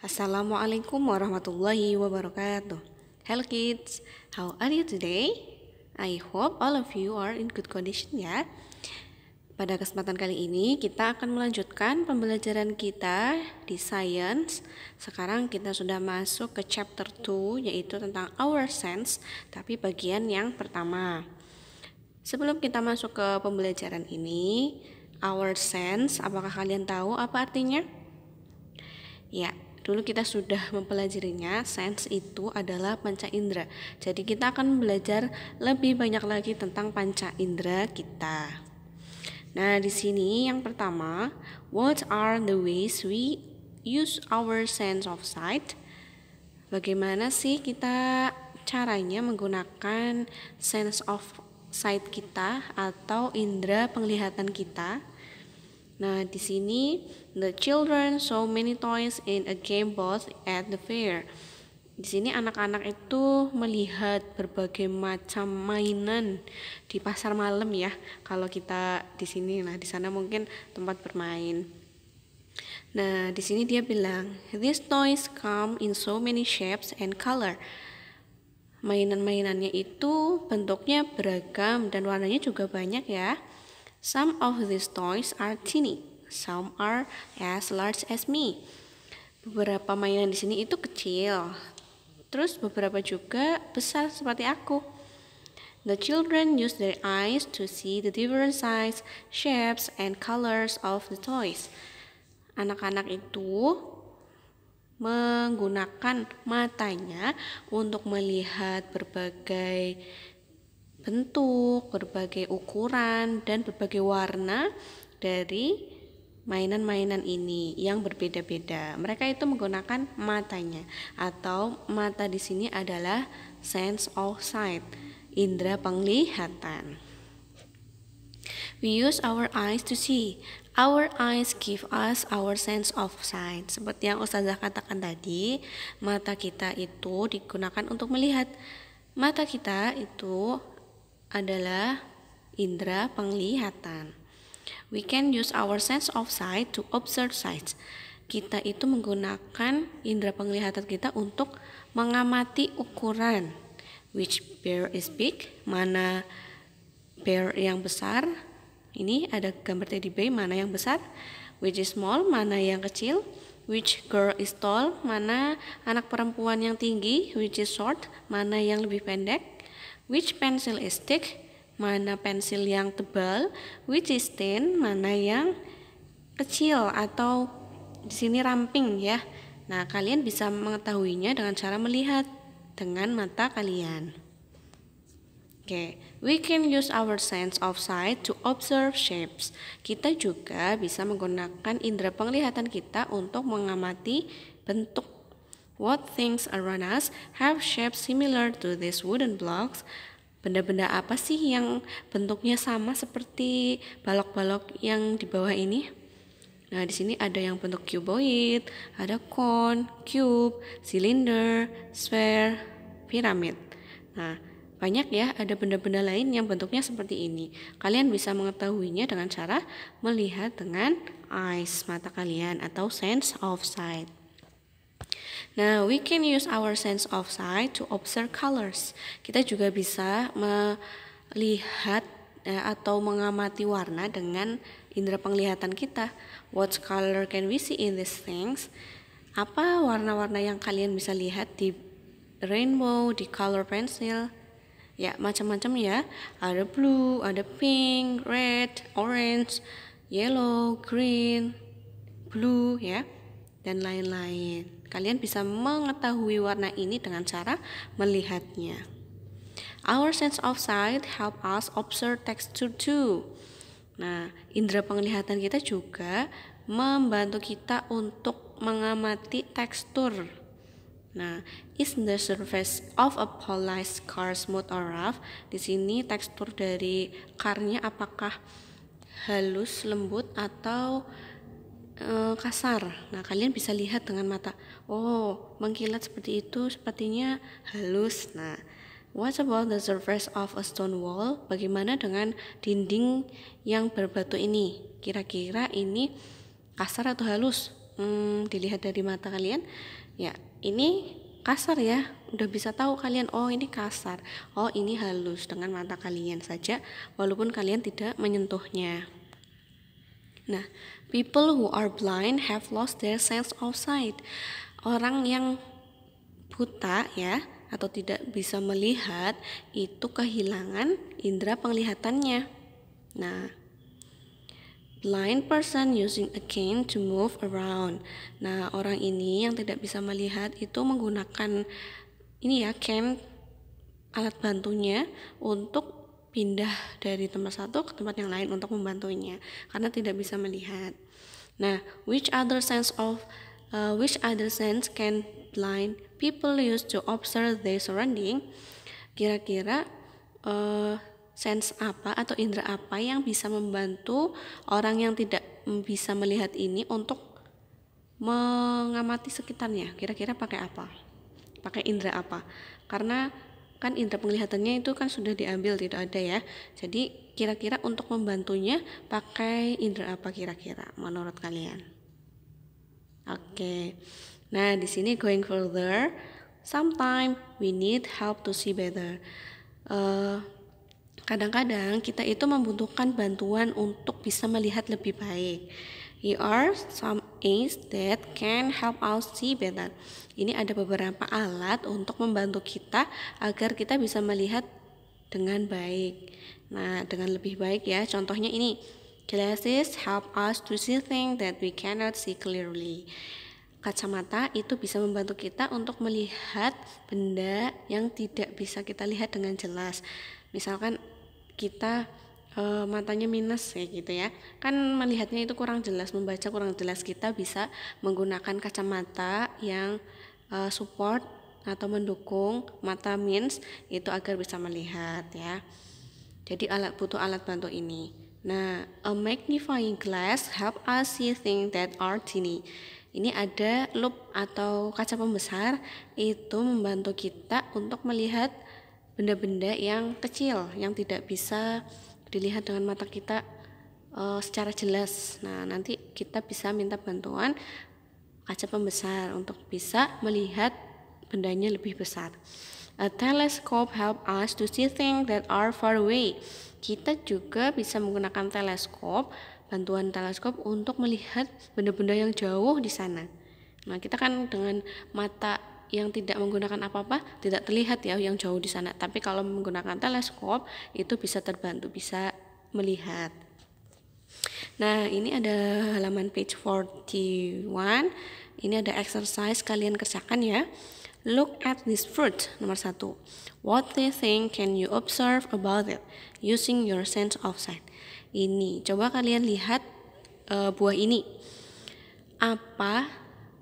Assalamualaikum warahmatullahi wabarakatuh. Hello kids, how are you today? I hope all of you are in good condition ya. Pada kesempatan kali ini kita akan melanjutkan pembelajaran kita di science. Sekarang kita sudah masuk ke chapter 2 yaitu tentang our sense, tapi bagian yang pertama. Sebelum kita masuk ke pembelajaran ini, our sense, apakah kalian tahu apa artinya? Ya, dulu kita sudah mempelajarinya. Sense itu adalah panca indera. Jadi kita akan belajar lebih banyak lagi tentang panca indera kita. Nah, di sini yang pertama, what are the ways we use our sense of sight? Bagaimana sih kita caranya menggunakan sense of sight kita atau indera penglihatan kita? Nah, di sini the children saw many toys in a game booth at the fair. Di sini anak-anak itu melihat berbagai macam mainan di pasar malam ya. Kalau kita di sini, nah di sana mungkin tempat bermain. Nah, di sini dia bilang, these toys come in so many shapes and color. Mainan-mainannya itu bentuknya beragam dan warnanya juga banyak ya. Some of these toys are teeny, some are as large as me. Beberapa mainan di sini itu kecil, terus beberapa juga besar seperti aku. The children use their eyes to see the different size, shapes, and colors of the toys. Anak-anak itu menggunakan matanya untuk melihat berbagai bentuk, berbagai ukuran, dan berbagai warna dari mainan-mainan ini yang berbeda-beda. Mereka itu menggunakan matanya, atau mata di sini adalah sense of sight, indera penglihatan. We use our eyes to see. Our eyes give us our sense of sight. Seperti yang Ustazah katakan tadi, mata kita itu digunakan untuk melihat. Mata kita itu adalah indera penglihatan. We can use our sense of sight to observe sights. Kita itu menggunakan indera penglihatan kita untuk mengamati ukuran. Which bear is big? Mana bear yang besar? Ini ada gambar teddy bear, mana yang besar? Which is small? Mana yang kecil? Which girl is tall? Mana anak perempuan yang tinggi? Which is short? Mana yang lebih pendek? Which pencil is thick? Mana pensil yang tebal? Which is thin? Mana yang kecil atau di sini ramping ya. Nah, kalian bisa mengetahuinya dengan cara melihat dengan mata kalian. Oke, we can use our sense of sight to observe shapes. Kita juga bisa menggunakan indera penglihatan kita untuk mengamati bentuk. What things around us have shapes similar to these wooden blocks? Benda-benda apa sih yang bentuknya sama seperti balok-balok yang di bawah ini? Nah, di sini ada yang bentuk cuboid, ada cone, cube, cylinder, sphere, piramid. Nah, banyak ya, ada benda-benda lain yang bentuknya seperti ini. Kalian bisa mengetahuinya dengan cara melihat dengan eyes, mata kalian, atau sense of sight. Nah, we can use our sense of sight to observe colors. Kita juga bisa melihat atau mengamati warna dengan indera penglihatan kita. What color can we see in these things? Apa warna-warna yang kalian bisa lihat di rainbow, di color pencil? Ya, macam-macam ya. Ada blue, ada pink, red, orange, yellow, green, blue ya, dan lain-lain. Kalian bisa mengetahui warna ini dengan cara melihatnya. Our sense of sight help us observe texture too. Nah, indera penglihatan kita juga membantu kita untuk mengamati tekstur. Nah, is the surface of a polished car smooth or rough? Di sini tekstur dari karnya apakah halus, lembut, atau kasar. Nah, kalian bisa lihat dengan mata. Oh, mengkilat seperti itu, sepertinya halus. Nah, what about the surface of a stone wall? Bagaimana dengan dinding yang berbatu ini? Kira-kira ini kasar atau halus? dilihat dari mata kalian, ya ini kasar ya, udah bisa tahu kalian, oh ini kasar, oh ini halus dengan mata kalian saja, walaupun kalian tidak menyentuhnya. Nah, people who are blind have lost their sense of sight. Orang yang buta ya, atau tidak bisa melihat, itu kehilangan indera penglihatannya. Nah, blind person using a cane to move around. Nah, orang ini yang tidak bisa melihat itu menggunakan ini ya, cane, alat bantunya untuk pindah dari tempat satu ke tempat yang lain untuk membantunya karena tidak bisa melihat. Nah, which other sense can blind people use to observe their surrounding? Kira-kira sense apa atau indera apa yang bisa membantu orang yang tidak bisa melihat ini untuk mengamati sekitarnya? Kira-kira pakai apa? Pakai indera apa? Karena kan indera penglihatannya itu kan sudah diambil, tidak ada ya. Jadi kira-kira untuk membantunya pakai indera apa kira-kira menurut kalian? Oke. Nah, di sini going further, sometimes we need help to see better. Kadang-kadang kita itu membutuhkan bantuan untuk bisa melihat lebih baik. Here are some aids that can help us see better. Ini ada beberapa alat untuk membantu kita agar kita bisa melihat dengan baik. Nah, dengan lebih baik ya. Contohnya ini, glasses help us to see things that we cannot see clearly. Kacamata itu bisa membantu kita untuk melihat benda yang tidak bisa kita lihat dengan jelas. Misalkan kita matanya minus kayak gitu ya, kan melihatnya itu kurang jelas, membaca kurang jelas, kita bisa menggunakan kacamata yang support atau mendukung mata minus itu agar bisa melihat ya. Jadi butuh alat bantu ini. Nah, a magnifying glass help us see things that are tiny. Ini ada loupe atau kaca pembesar, itu membantu kita untuk melihat benda-benda yang kecil yang tidak bisa dilihat dengan mata kita secara jelas. Nah, nanti kita bisa minta bantuan kaca pembesar untuk bisa melihat bendanya lebih besar. A telescope help us to see things that are far away. Kita juga bisa menggunakan bantuan teleskop untuk melihat benda-benda yang jauh di sana. Nah, kita kan dengan mata yang tidak menggunakan apa-apa tidak terlihat ya yang jauh di sana, tapi kalau menggunakan teleskop itu bisa terbantu, bisa melihat. Nah, ini ada halaman page 41. Ini ada exercise, kalian kerjakan ya. Look at this fruit. Nomor 1. What do you think can you observe about it using your sense of sight? Ini, coba kalian lihat buah ini. Apa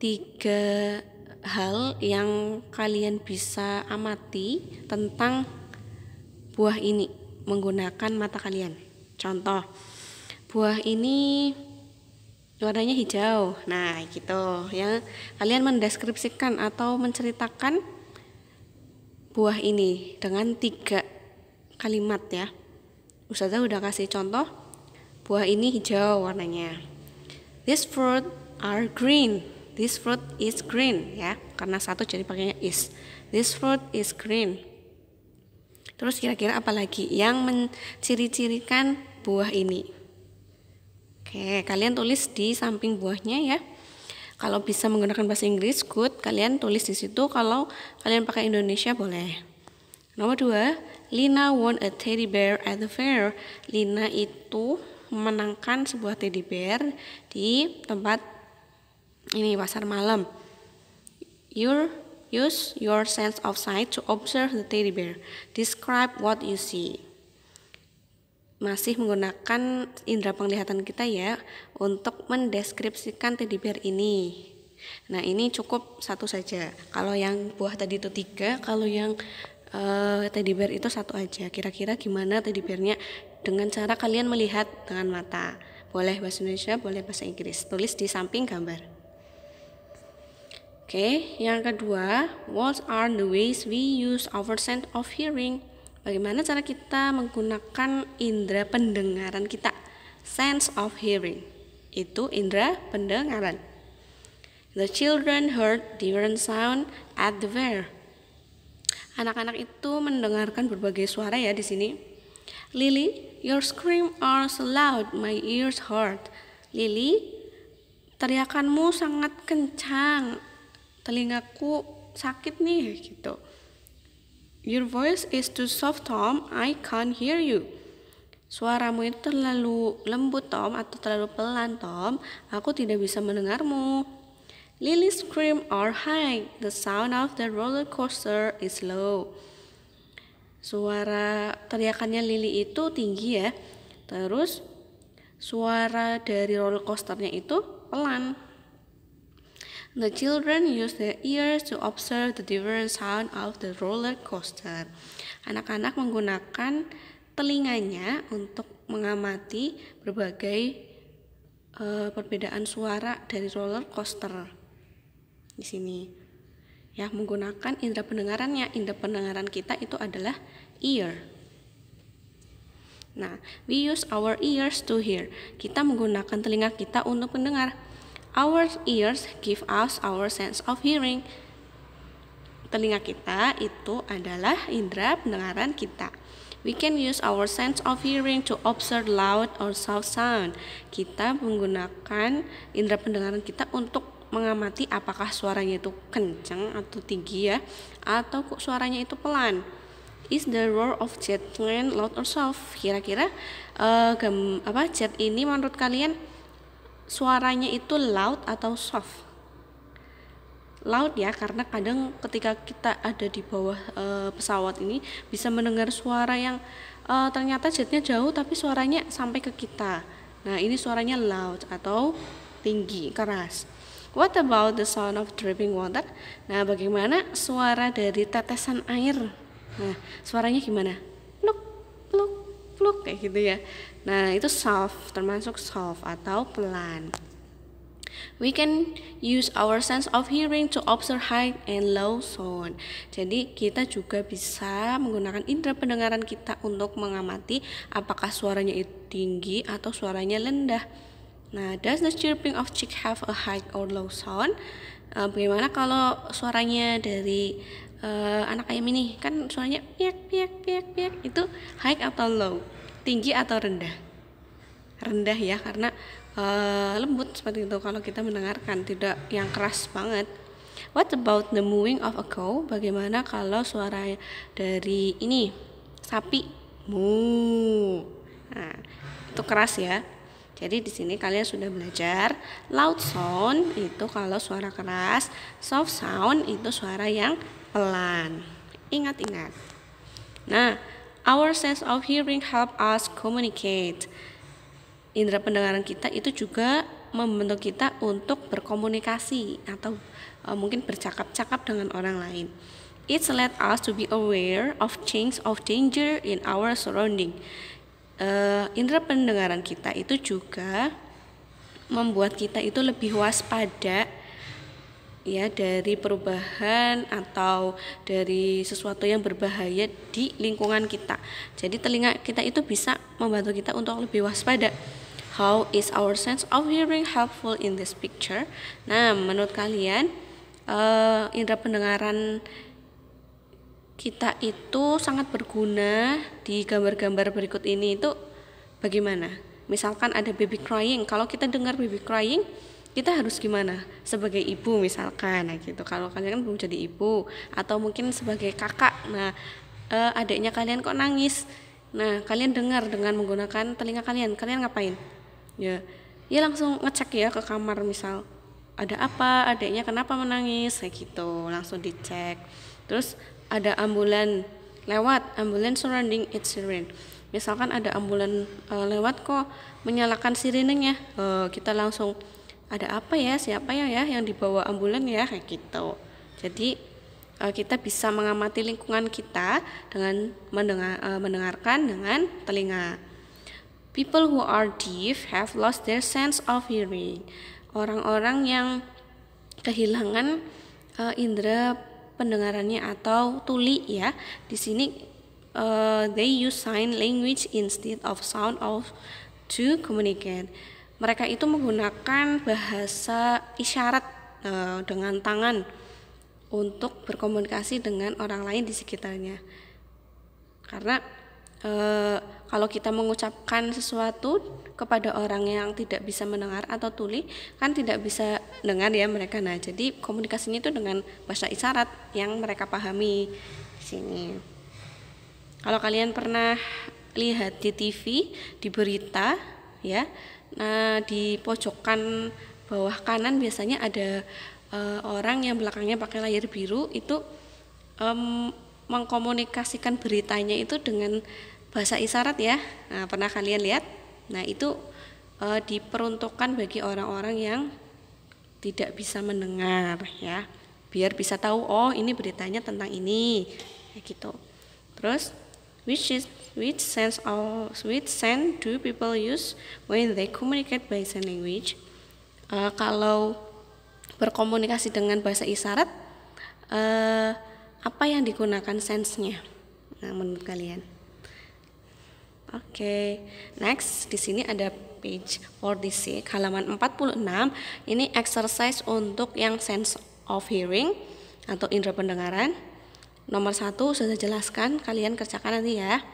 3 hal yang kalian bisa amati tentang buah ini menggunakan mata kalian? Contoh, buah ini warnanya hijau. Nah, gitu ya. Kalian mendeskripsikan atau menceritakan buah ini dengan 3 kalimat ya. Ustazah udah kasih contoh. Buah ini hijau warnanya. This fruit are green. This fruit is green ya. Karena satu jadi pakainya is. This fruit is green. Terus kira-kira apa lagi yang menciri-cirikan buah ini? Oke, kalian tulis di samping buahnya ya. Kalau bisa menggunakan bahasa Inggris, good. Kalian tulis di situ. Kalau kalian pakai Indonesia boleh. Nomor 2, Lina won a teddy bear at the fair. Lina itu memenangkan sebuah teddy bear di tempat ini pasar malam. Use your sense of sight to observe the teddy bear. Describe what you see. Masih menggunakan indera penglihatan kita ya untuk mendeskripsikan teddy bear ini. Nah, ini cukup 1 saja. Kalau yang buah tadi itu 3, kalau yang teddy bear itu 1 aja. Kira-kira gimana teddy bearnya dengan cara kalian melihat dengan mata? Boleh bahasa Indonesia, boleh bahasa Inggris. Tulis di samping gambar. Oke, yang kedua, what are the ways we use our sense of hearing? Bagaimana cara kita menggunakan indera pendengaran kita? Sense of hearing itu indera pendengaran. The children heard different sound at the fair. Anak-anak itu mendengarkan berbagai suara ya di sini. Lily, your scream are so loud, my ears hurt. Lily, teriakanmu sangat kencang, telingaku sakit nih gitu. Your voice is too soft, Tom, I can't hear you. Suaramu itu terlalu lembut, Tom, atau terlalu pelan, Tom. Aku tidak bisa mendengarmu. Lily's scream are high. The sound of the roller coaster is low. Suara teriakannya Lily itu tinggi ya. Terus suara dari roller coasternya itu pelan. The children use their ears to observe the different sound of the roller coaster. Anak-anak menggunakan telinganya untuk mengamati berbagai perbedaan suara dari roller coaster. Di sini ya, menggunakan indera pendengarannya. Indera pendengaran kita itu adalah ear. Nah, we use our ears to hear. Kita menggunakan telinga kita untuk mendengar. Our ears give us our sense of hearing. Telinga kita itu adalah indera pendengaran kita. We can use our sense of hearing to observe loud or soft sound. Kita menggunakan indera pendengaran kita untuk mengamati apakah suaranya itu kencang atau tinggi ya, atau suaranya itu pelan. Is the roar of jet train loud or soft? Kira-kira jet ini menurut kalian suaranya itu loud atau soft? Loud ya, karena kadang ketika kita ada di bawah pesawat ini bisa mendengar suara yang ternyata jetnya jauh tapi suaranya sampai ke kita. Nah, ini suaranya loud atau tinggi, keras. What about the sound of dripping water? Nah, bagaimana suara dari tetesan air? Nah, suaranya gimana? Pluk, pluk, pluk, kayak gitu ya. Nah, itu soft, termasuk soft atau pelan. We can use our sense of hearing to observe high and low sound. Jadi kita juga bisa menggunakan indera pendengaran kita untuk mengamati apakah suaranya itu tinggi atau suaranya rendah. Nah, does the chirping of chick have a high or low sound? Bagaimana kalau suaranya dari anak ayam ini? Kan suaranya piak piak piak piak, itu high atau low? Tinggi atau rendah? Rendah ya, karena lembut seperti itu kalau kita mendengarkan, tidak yang keras banget. What about the mooing of a cow? Bagaimana kalau suara dari ini sapi? Moo. Nah, itu keras ya. Jadi di sini kalian sudah belajar loud sound itu kalau suara keras, soft sound itu suara yang pelan. Ingat-ingat. Nah, our sense of hearing help us communicate. Indera pendengaran kita itu juga membentuk kita untuk berkomunikasi atau mungkin bercakap-cakap dengan orang lain. It let us to be aware of change of danger in our surrounding. Indera pendengaran kita itu juga membuat kita itu lebih waspada ya dari perubahan atau dari sesuatu yang berbahaya di lingkungan kita. Jadi telinga kita itu bisa membantu kita untuk lebih waspada. How is our sense of hearing helpful in this picture? Nah, menurut kalian indera pendengaran kita itu sangat berguna di gambar-gambar berikut ini itu bagaimana? Misalkan ada baby crying, kalau kita dengar baby crying, kita harus gimana? Sebagai ibu misalkan, nah gitu. Kalau kalian kan belum jadi ibu, atau mungkin sebagai kakak, nah adiknya kalian kok nangis, nah kalian dengar dengan menggunakan telinga kalian ngapain? Ya langsung ngecek ya ke kamar, misal ada apa, adiknya kenapa menangis, kayak gitu, langsung dicek. Terus ada ambulan lewat, ambulan surrounding its siren. Misalkan ada ambulan lewat kok menyalakan sirenenya, kita langsung ada apa ya, siapa ya yang dibawa ambulan ya, kayak gitu. Jadi kita bisa mengamati lingkungan kita dengan mendengarkan dengan telinga. People who are deaf have lost their sense of hearing. Orang-orang yang kehilangan indera pendengarannya atau tuli ya. Di sini they use sign language instead of sound of to communicate. Mereka itu menggunakan bahasa isyarat dengan tangan untuk berkomunikasi dengan orang lain di sekitarnya. Karena kalau kita mengucapkan sesuatu kepada orang yang tidak bisa mendengar atau tuli, kan tidak bisa dengar ya mereka. Nah, jadi komunikasinya itu dengan bahasa isyarat yang mereka pahami di sini. Kalau kalian pernah lihat di TV, di berita ya, nah di pojokan bawah kanan biasanya ada orang yang belakangnya pakai layar biru itu mengkomunikasikan beritanya itu dengan bahasa isyarat ya. Nah, pernah kalian lihat? Nah, itu diperuntukkan bagi orang-orang yang tidak bisa mendengar ya, biar bisa tahu oh ini beritanya tentang ini kayak gitu. Terus which sense do people use when they communicate by sign language? Kalau berkomunikasi dengan bahasa isyarat, apa yang digunakan sense-nya? Nah, menurut kalian? Oke, next di sini ada page 46 halaman 46. Ini exercise untuk yang sense of hearing atau indera pendengaran. Nomor 1 sudah jelaskan, kalian kerjakan nanti ya.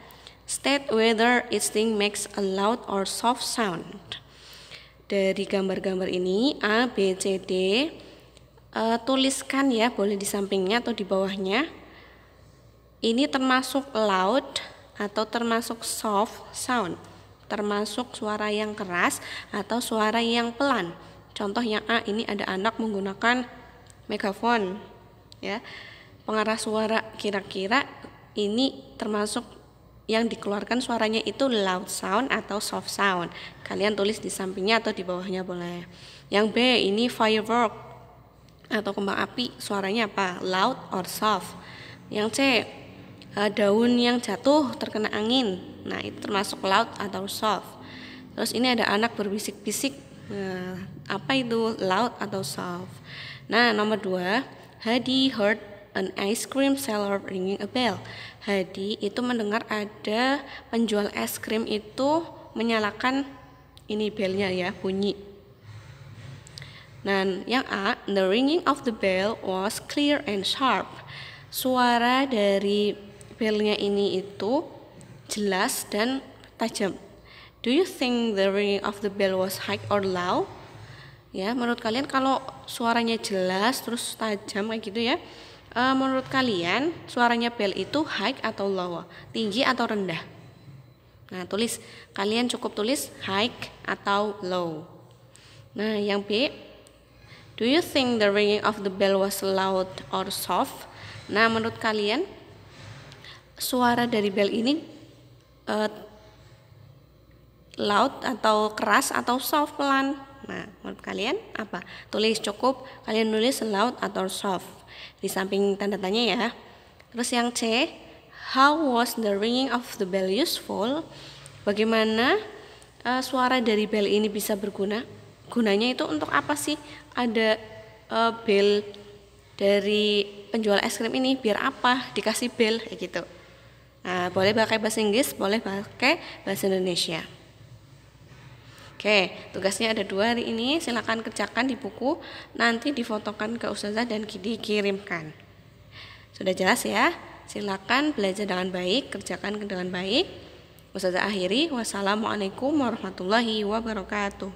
State whether each thing makes a loud or soft sound. Dari gambar-gambar ini A, B, C, D, tuliskan ya, boleh di sampingnya atau di bawahnya. Ini termasuk loud atau termasuk soft sound, termasuk suara yang keras atau suara yang pelan. Contoh yang A, ini ada anak menggunakan megafon ya. Pengarah suara kira-kira ini termasuk yang dikeluarkan suaranya itu loud sound atau soft sound. Kalian tulis di sampingnya atau di bawahnya boleh. Yang B, ini firework atau kembang api, suaranya apa? Loud or soft. Yang C, daun yang jatuh terkena angin. Nah, itu termasuk loud atau soft. Terus ini ada anak berbisik-bisik. Nah, apa itu loud atau soft? Nah, nomor 2, Hadi heard an ice cream seller ringing a bell. Hadi itu mendengar ada penjual es krim itu menyalakan ini belnya ya, bunyi. Nah, yang A, the ringing of the bell was clear and sharp. Suara dari belnya ini itu jelas dan tajam. Do you think the ringing of the bell was high or low? Ya, menurut kalian kalau suaranya jelas terus tajam kayak gitu ya, menurut kalian suaranya bell itu high atau low, tinggi atau rendah? Nah, kalian cukup tulis high atau low. Nah, yang B, do you think the ringing of the bell was loud or soft? Nah, menurut kalian suara dari bel ini loud atau keras atau soft, pelan? Nah, menurut kalian apa? Tulis cukup, kalian nulis loud atau soft di samping tanda tanya ya. Terus yang C, how was the ringing of the bell useful? Bagaimana suara dari bel ini bisa berguna? Gunanya itu untuk apa sih? Ada bel dari penjual es krim ini biar apa? Dikasih bel kayak gitu. Nah, boleh pakai bahasa Inggris, boleh pakai bahasa Indonesia. Oke, tugasnya ada 2 hari ini. Silakan kerjakan di buku, nanti difotokan ke ustazah dan dikirimkan. Sudah jelas ya? Silakan belajar dengan baik, kerjakan dengan baik. Ustazah akhiri. Wassalamualaikum warahmatullahi wabarakatuh.